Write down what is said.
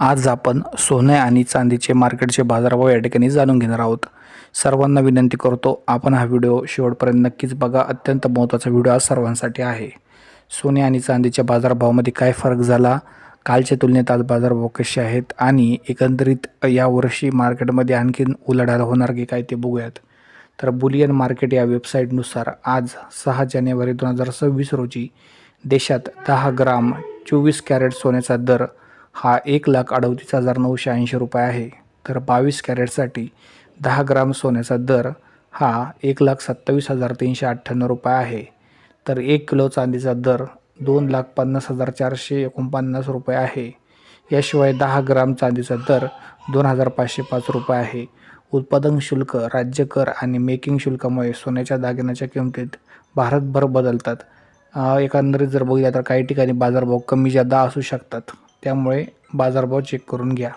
आज आपण सोने आणि चांदीचे मार्केटचे बाजारभाव या ठिकाणी जाणून घेणार आहोत. सर्वांना विनंती करतो, आपण हा व्हिडिओ शेवटपर्यंत नक्कीच बघा. अत्यंत महत्त्वाचा व्हिडिओ आज सर्वांसाठी आहे. सोने आणि चांदीच्या बाजारभावामध्ये काय फरक झाला, कालच्या तुलनेत आज बाजारभाव कसे आहेत आणि एकंदरीत यावर्षी मार्केटमध्ये आणखीन उलाढाल होणार की काय ते बघूयात. तर बुलियन मार्केट या वेबसाईटनुसार आज 6 जानेवारी 2026 रोजी देशात 10 ग्राम 24 कॅरेट सोन्याचा दर हा 1,38,980 रुपये आहे. तर 22 कॅरेटसाठी 10 ग्राम सोन्याचा दर हा 1,27,398 रुपये आहे. तर 1 किलो चांदीचा दर 2,50,449 रुपये आहे. याशिवाय 10 ग्राम चांदीचा दर 2,505 रुपये आहे. उत्पादन शुल्क, राज्य कर आणि मेकिंग शुल्कामुळे सोन्याच्या दागिन्याच्या किमतीत भारतभर बदलतात. एकंदरीत जर बघितलं तर काही ठिकाणी बाजारभाव कमी जादा असू शकतात. त्यामुळे बाजारभाव चेक करून घ्या.